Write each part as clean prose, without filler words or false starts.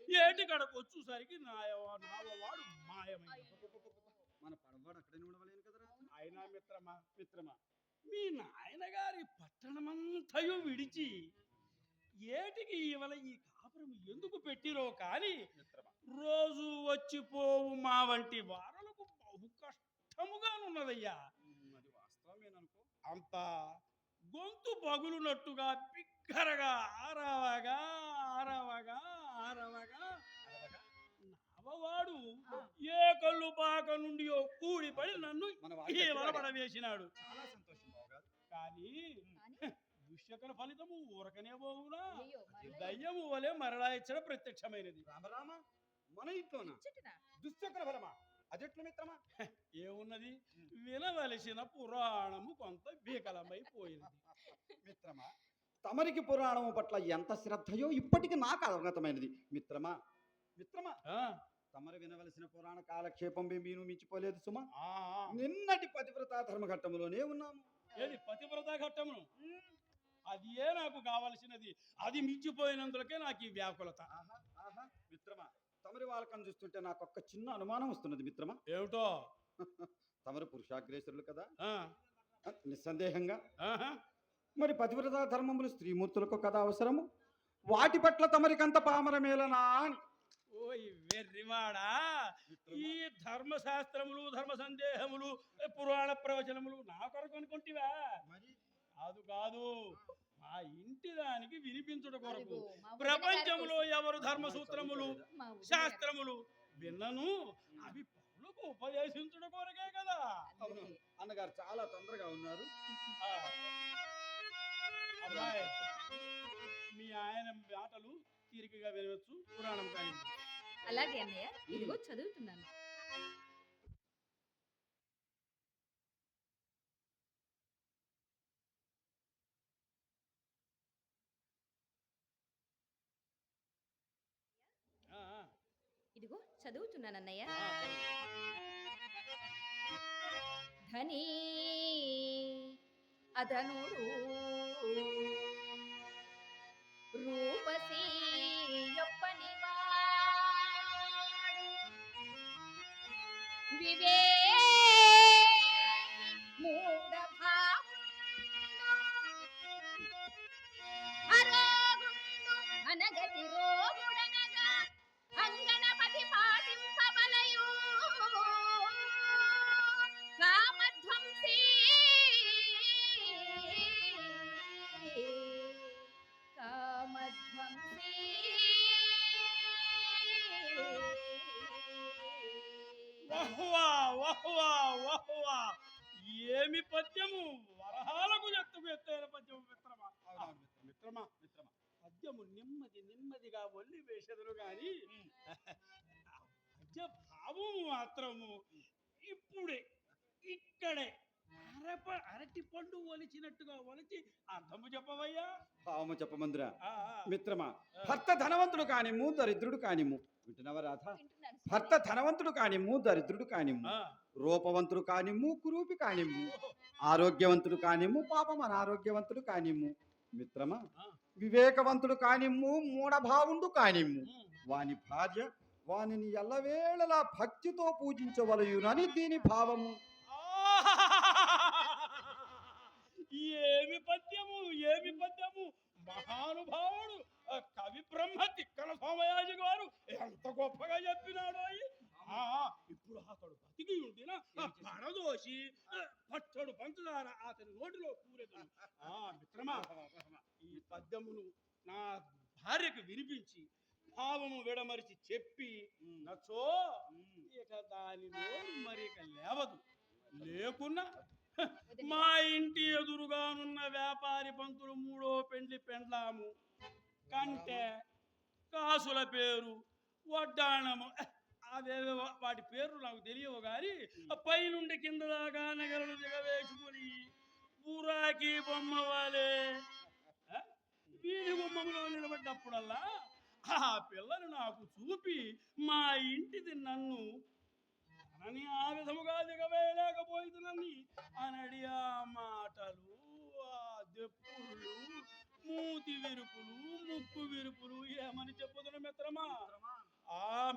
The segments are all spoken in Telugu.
ఏటి కడకు వచ్చేసరికి నావవాడు మాయమైంది. మన పడవాడు అక్కడే ఉండవలేను కదరా. అయినా మిత్రమా మీ నాయన గారి పట్టణమంతయు విడిచి ఏటికి ఇవాళ ఈ కాపురం ఎందుకు పెట్టిరో కానీ మిత్రమా, రోజు వచ్చిపోవు మా వంటి వారలకు బహు కష్టముగానున్నదయ్యా. అది వాస్తవమేననుకో. అంత గొంతు పగులునట్టుగా బిగ్గరగా ఆరావగా ఆరావగా ఆరావగా అరవగా నవవాడు ఆ. ఏ కళ్ళు పాక నుండి కూడిపడి నన్ను మన ఈ వాడి వలపడవేసినాడు. చాలా సంతోషం బావగారు. కానీ కానీ దుశ్శకన ఫలితము ఊరకనే పోవునా అయ్యో, మరలా దయ్యము వలె మరలా ఇచ్చడం ప్రత్యక్షమైనది. రామరామ, మన ఇంట్లోనా ఇచ్చటనా? దుశ్చక్ర ఫలమా? అదెట్లు మిత్రమా? ఏమున్నది వినవలసిన పురాణము కొంత వికలమైపోయింది. మిత్రమా, తమరికి పురాణము పట్ల ఎంత శ్రద్ధయో ఇప్పటికి నాకు అవగతమైనది. మిత్రమా మిత్రమా, ఆ, తమరు వినవలసిన పురాణ కాలక్షేపం మీను మించిపోలేదు సుమా. ఆ, ఆ. నిన్నటి పతివ్రత ధర్మఘట్టములోనే ఉన్నాము. ఏది పతివ్రత ఘట్టమును అది ఏ నాకు కావలసినది. అది మించిపోయినందులకే నాకు ఈ వ్యాకులత. ఆహా ఆహా మిత్రమా, తమరి వాళ్ళకం చూస్తుంటే నాకు ఒక్క చిన్న అనుమానం వస్తున్నది మిత్రమా. ఏమిటో తమరు పురుషాగ్రేసరులు కదా, ఆ, నిస్సందేహంగా. ఆహా. మరి పతివ్రత ధర్మములు స్త్రీమూర్తులకు కదా అవసరము, వాటి పట్ల తమరికంత పామరమేలనా అని. ఓయ్ వెర్రివాడా, ఈ ధర్మశాస్త్రములు ధర్మ సందేహములు పురాణ ప్రవచనములు నా కొరకు అనుకుంటివా? మరి కాదు కాదు, మా ఇంటి దానికి వినిపించుట కొరకు. అదిగో, మా వదిన ప్రపంచంలో గారి ఎవరు ధర్మసూత్రములు కోసం. మా వదిన గారి శాస్త్రములు విన్నను అవి పౌలకు ఉపదేశించుట కొరకే కదా. అవును, అన్నగారు చాలా తొందరగా ఉన్నారు. ఆ, అబ్బాయి మీ ఆయన మాటలు తీరికగా వినవచ్చు. పురాణం కానీ అలాగే అన్నయ్య, ఇదిగో చదువుతున్నాను. ఇదిగో చదువుతున్నాను అన్నయ్య. ధనీ అధనుడు రూపసీ యొప్పని వాడు మూఢ అరోగుండు అనగతి రోగుడనగా అంగనపతి పాటింపబలయు కామధ్వంసీ కామధ్వంసీ వహ్వా వహ్వా వహ్వా, ఏమి పద్యము! వరహాలకు ఎత్తుకు ఎత్తైన పద్యము మిత్రమా. అవునవును మిత్రమా మిత్రమా. పద్యము నెమ్మదిగా ఒల్లి వేసెదరు గాని పద్య భావము మాత్రము ఇప్పుడే ఇక్కడే అరటి పండు ఒలిచినట్టుగా ఒలిచి అర్థము చెప్పవయ్యా. భావము చెప్పమందురా. ఆ, ఆ. మిత్రమా, భర్త ధనవంతుడు కానిమ్ము దరిద్రుడు కానిమ్ము, వింటున్నావా రాధ? వింటున్నాను. భర్త ధనవంతుడు కానిమ్ము దరిద్రుడు కానిమ్ము, ఆ. రూపవంతుడు కానిమ్ము కురూపి కానిమ్ము, ఆరోగ్యవంతుడు కానిమ్ము పాపం అనారోగ్యవంతుడు కానిమ్ము, మిత్రమా ఆ. వివేకవంతుడు కానిమ్ము మూఢభావుండు కానిమ్ము, ఉమ్. వాని భార్య వానిని ఎల్లవేళలా భక్తితో పూజించవలయునని దీని భావము. ఏమి పద్యము ఏమి పద్యము! మహానుభావుడు కవి బ్రహ్మ తిక్కన సోమయాజి గారు ఎంత గొప్పగా చెప్పినాడు. ఇప్పుడు అతడు బతికి ఉండినా పడదోసి పచ్చడు పంచదార అతని నోటిలో కూరెదు. మిత్రమా, ఈ పద్యమును నా భార్యకు వినిపించి భావము విడమరిచి చెప్పి నచ్చో ఇక దాని నోరు మరిక లేవదు. లేకున్నా మా ఇంటి ఎదురుగానున్న వ్యాపారి పంతులు మూడో పెండ్లి పెండ్లాము కంటే కాసుల పేరు వడ్డాణము అదేదో వాటి పేర్లు నాకు తెలియవు కానీ పైనుండి కింద దాకా నగలను దిగవేసుకుని బురాకి బొమ్మ వాలే వీధి గుమ్మములో నిలబడ్డప్పుడల్లా ఆ పిల్లను నాకు చూపి మా ఇంటిది నన్ను అని ఆ విధముగా దిగవేయలేకపోయిందని అనడి ఆ మాటలు, ఆ దెప్పుళ్ళు, మూతి విరుపులు, ముక్కు విరుపులు ఏమని చెప్పుదును మిత్రమా.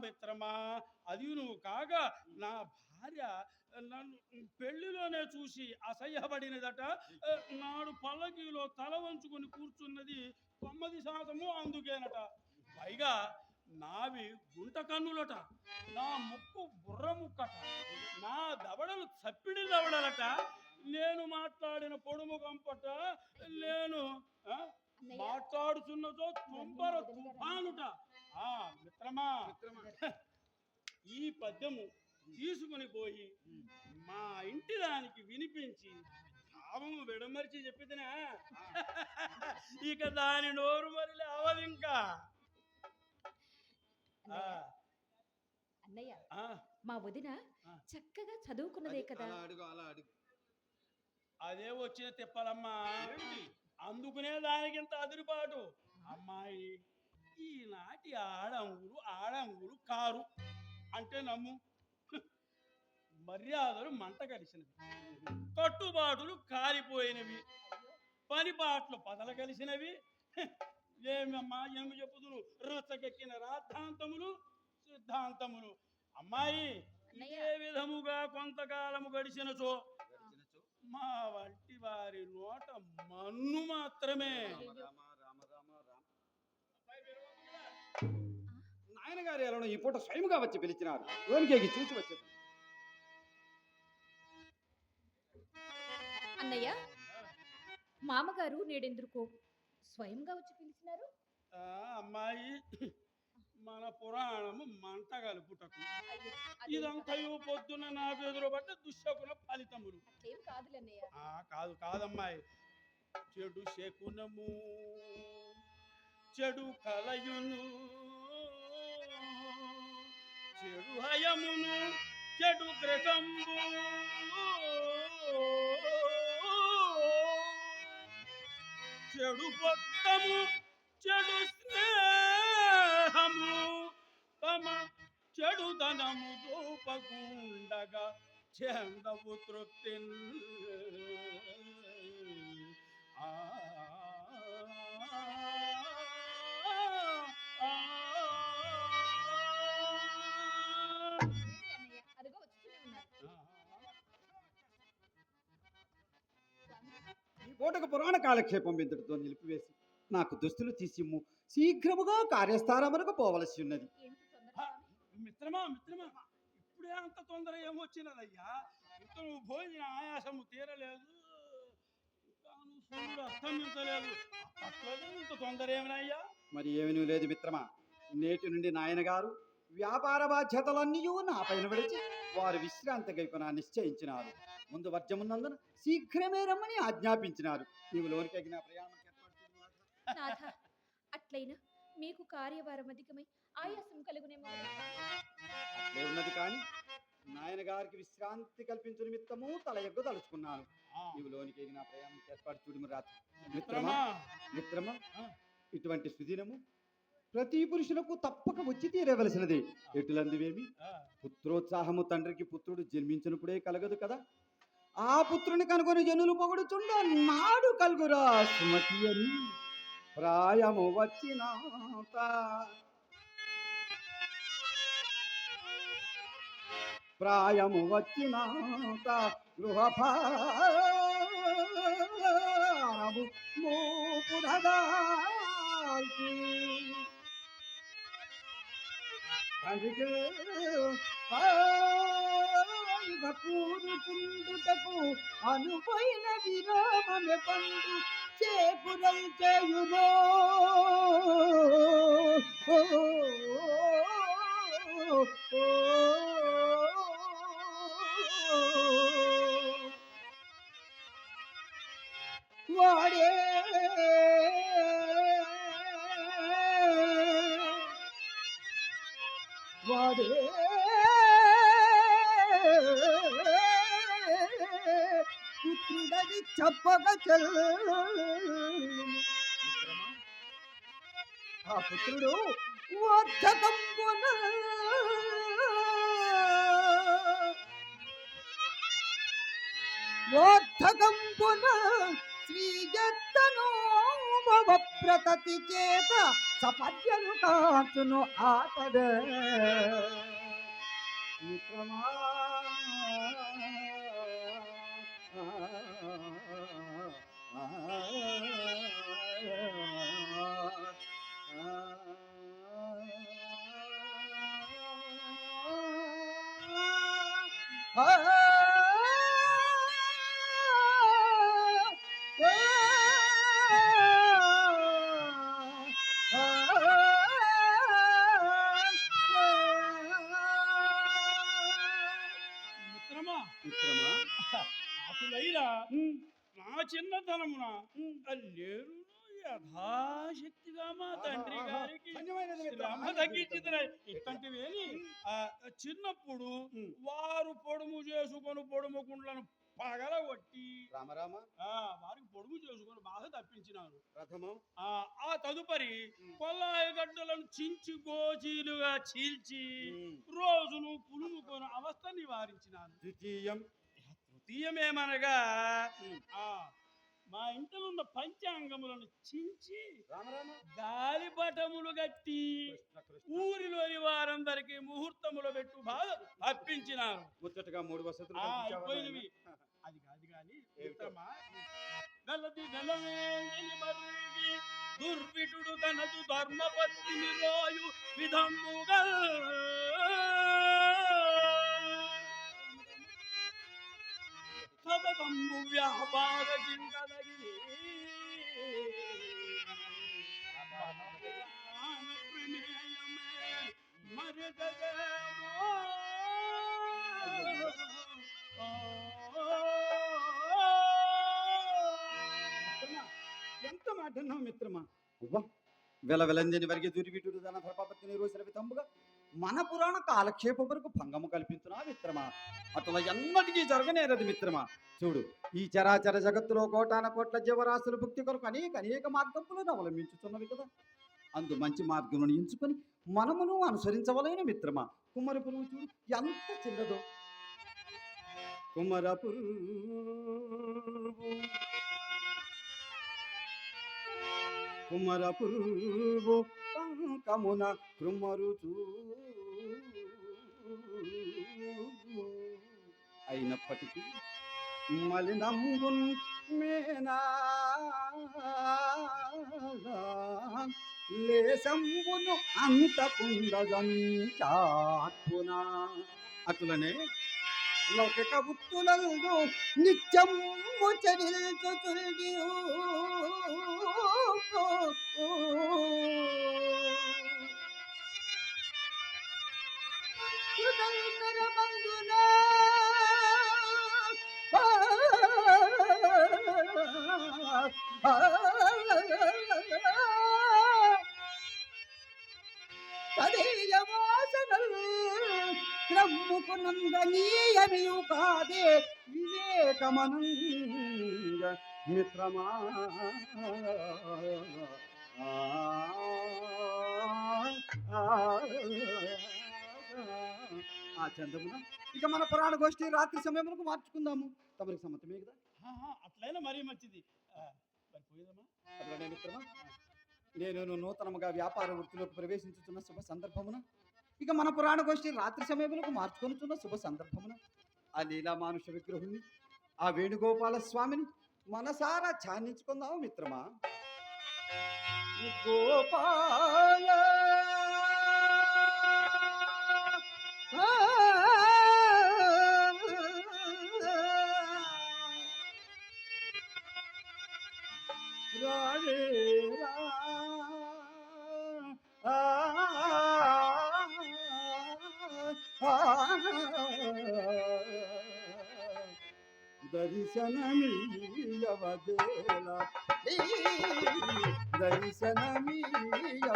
మిత్రమా, అది నువ్వు కాగా నా భార్య నన్ను పెళ్లిలోనే చూసి అసహ్యపడినదట. నాడు పల్లకీలో తల వంచుకొని కూర్చున్నది 9% అందుకేనట. పైగా నావి గుంట కన్నులట, నా ముక్కు బుర్ర ముక్కట, నా దవడలు చప్పిడి దవడలట, నేను మాట్లాడిన పొడుము కంపట, నేను మాట్లాడుతున్నదో తుంపర తుఫానుట. మిత్రమా, ఈ పద్యము తీసుకుని పోయి మా ఇంటి దానికి వినిపించి భావము విడమర్చి చెప్పితేనా ఇక దాని నోరు మరిలే అవదింకా. అన్నయ్య, మా వదిన చక్కగా చదువుకున్నదే కదా. అదే వచ్చిన తిప్పలమ్మా, అందుకునే దానికింత అదిరిపాటు. అమ్మాయి, ఈనాటి ఆడంగులు కారు అంటే నమ్ము. మర్యాదలు మంట కలిసినవి, కట్టుబాటులు కాలిపోయినవి, పనిపాట్లు పదల కలిసినవి. ఏమమ్మా ఏమి చెప్పుదురు, రచ్చకెక్కిన రాద్ధాంతములు సిద్ధాంతములు. అమ్మాయి, ఇదే విధముగా కొంతకాలము గడిచినచో మా వంటి వారి నోట మన్ను మాత్రమే. నాయనగారు ఎలా ఈ పూట స్వయంగా వచ్చి పిలిచినారు. లోనికేకి చూసి వచ్చారు. అన్నయ్య, మామగారు నేడెందుకో స్వయంగా వచ్చి పిలిచినారు? అమ్మాయి, మన పురాణము మంట కలుపుటకు. ఇదంతయు పొద్దున నాకు ఎదురుపడ్డ దుశ్శకున ఫలితములు. కాదమ్మాయి, చెడు శకునము, చెడు కలయును, చెడు హయమును, చెడు గ్రహంబు, చెడు పొత్తము, చెడు స్నేహము, తమ చెడుదనము దూపకుండగా చెందవు తృప్తి. ఈ పూటకు పురాణ కాలక్షేపం ఇంతటితో నిలిపివేసి నాకు దుస్తులు తీసిమ్ము. శీఘ్రముగా కార్యస్థానమునకు పోవలసి ఉన్నది. మిత్రమా, ఇప్పుడే అంత తొందర ఏమొచ్చినదయ్యా? ఇంత నువ్వు భోజన ఆయాసము తీరలేదు, సూర్యుడు అస్తమించలేదు, అట్లనే ఇంత తొందర ఏమనయ్యా? మరి ఏమీ లేదు మిత్రమా. నేటి నుండి నాయనగారు వ్యాపార బాధ్యతలన్నీ నా పైన విడిచి వారు విశ్రాంతి గైకొన నిశ్చయించినారు. ముందు వర్జమున్నందున శీఘ్రమే రమ్మని ఆజ్ఞాపించినారు. నీవు లోనికెగిన ప్రయాణం అట్లయినా మీకు కార్యభారం అధికమై ఆయాసం కలుగునేమో. అట్లే ఉన్నది కానీ నాయనగారికి విశ్రాంతి కల్పించు నిమిత్తము తల ఎగ్గు తలుచుకున్నాను. నీవు లోనికెగిన ప్రయాణం ఏర్పాటు చూడము రాత్రి. మిత్రమా, ఇటువంటి సుదినము ప్రతి పురుషులకు తప్పక వచ్చి తీరవలసినది. ఎటులందువేమి, పుత్రోత్సాహము తండ్రికి పుత్రుడు జన్మించినప్పుడే కలగదు కదా. ఆ పుత్రుని కనుగొని జనులు పొగుడుచుండ నాడు కలుగురా సుమతి అని ప్రాయము వచ్చినాత. ప్రాయము వచ్చినాత గృహభారము మోపురదాల్చి తండ్రికి కూరుచుండుటకు అనుపైన విరామమే పండు చేపురల్ చేయురో. వాడే పుత్రుడని చెప్పగా ఆ పుత్రుడు వార్ధకంపున స్వీయత్తను ప్రతతి చేత సపద్యలు కాచును ఆతడే మిత్రమా మిత్రమా మిత్రమా అటులైరా నా చిన్నతనమున లేరు యథాశక్తిగా మా తండ్రి గారికి శ్రమ తగ్గించింది. ఇట్లాంటివేని చిన్నప్పుడు వారు పొడుము చేసుకొని పొడుము కుండ్లను పగలగొట్టి రామరామ వారికి పొడుము చేసుకొని బాగా తప్పించినారు. ప్రథమం ఆ తదుపరి కొల్లాయి గడ్డలను చించి గోచీలుగా చీల్చి రోజును పులుముకొని అవస్థ నివారించినాను. ద్వితీయం తృతీయమేమనగా మా ఇంట్లో ఉన్న పంచాంగములను చించి గాలిపటములు గట్టి ఊరిలోని వారందరికీ ముహూర్తములు పెట్టు బాగా తప్పించినారు. ముచ్చటగా 3 వసతులు అయిపోయినవి. అది కాదు కానీ మిత్రమా, గలది గలవేని మరుగి దుర్విటుడు తనదు ధర్మపత్నిని రోయు విధముగా సతతంబు వ్యాపార చింతనగి ప్రమేయమే మరదగేమో ఎంత మాట అన్నావు మిత్రమా. వెలవెలంజని వరిగే దుర్విటుడు తన ధర్మపత్ని రోజుల విధంబుగా మన పురాణ కాలక్షేపం వరకు భంగము కల్పించునా మిత్రమా. అట్లా ఎన్నటికీ జరగనేరదు మిత్రమా. చూడు, ఈ చరాచర జగత్తులో కోటాన కోట్ల జీవరాశుల భక్తి కొరకు అనేక మార్గములను అవలంబించుతున్నవి కదా. అందు మంచి మార్గములను ఎంచుకొని మనమును అనుసరించవలైన మిత్రమా. కుమ్మరపురుగు చూడు ఎంత చిన్నదో. కుమ్మరపురుగు పంకమున కృమ్మరుచూ అయినప్పటికీ మలినంబున్ మేనా లేశంబును అంతకుండజంచాత్పునా. అటులనే లౌకిక వృత్తులందు నిత్యము చరిల్చుచుల్డియు హృదయకరమందునా తదేయ వాసనల్ క్రమ్ముకు నందనీయమియు కాదే వివేకమనంగ మిత్రమా. ఆ చందమున ఇక మన పురాణ గోష్ఠి రాత్రి సమయములకు మార్చుకుందాము. తమరికి సమ్మతమే కదా? అట్లయినా మరీ మంచిది. పోయేదమ్మా. అట్లనే మిత్రమా, నేను నూతనముగా వ్యాపార వృత్తిలోకి ప్రవేశించుతున్న శుభ సందర్భమున ఇక మన పురాణ గోష్ఠి రాత్రి సమయములకు మార్చుకొనుచున్న శుభ సందర్భమున ఆ లీలా మానుష విగ్రహుని ఆ వేణుగోపాల స్వామిని మనసారా ధ్యానించుకుందాము మిత్రమా. గోపాల దర్శనమీయవదేలా దర్శనమీయవదేలా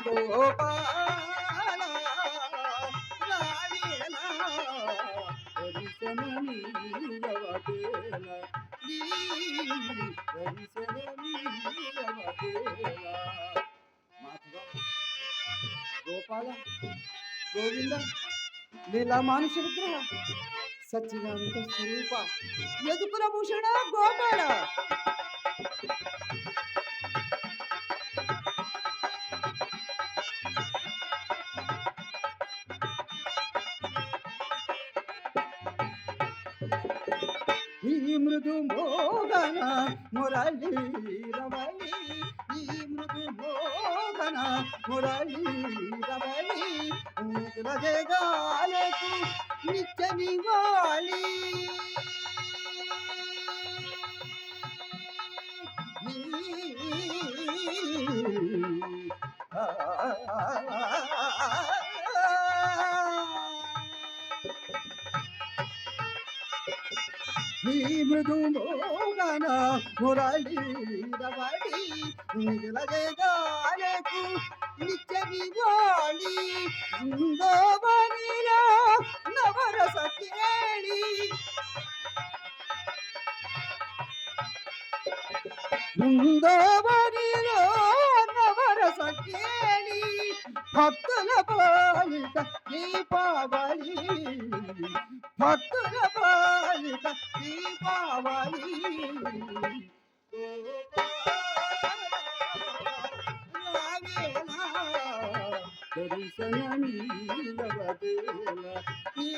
గోపాల రావేలా దర్శనమీయవదేలా దర్శనమీయవదేలా. మాధవ, గోపాల, గోవింద, లీలా మానుష విగ్రహ, సచ్చిదానంద స్వరూప, యదుకుల భూషణ గోపాల. మృదు మోగన మురళీ రవళి ఈ మృదు మోగన మురళీ రవళి నిఖిల జగాలకు నిత్య నివాళి ఈ మృదు మోగన మురళీ రవళి నిఖిల జగాలకు నిత్య నివాళి బృందావనిలో నవరస కేళి బృందావనిలో నవరస కేళి భక్తుల పాలిట దీపావళి భక్తుల పాలిట దీపావళి దర్శనమీయవదేలా ఈ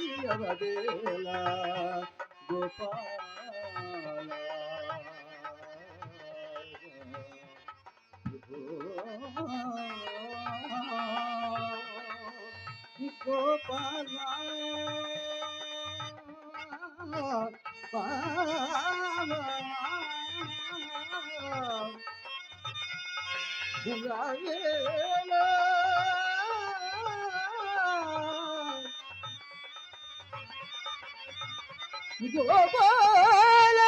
దర్శనమీయవదేలా గోపాల గోపాల గోపాల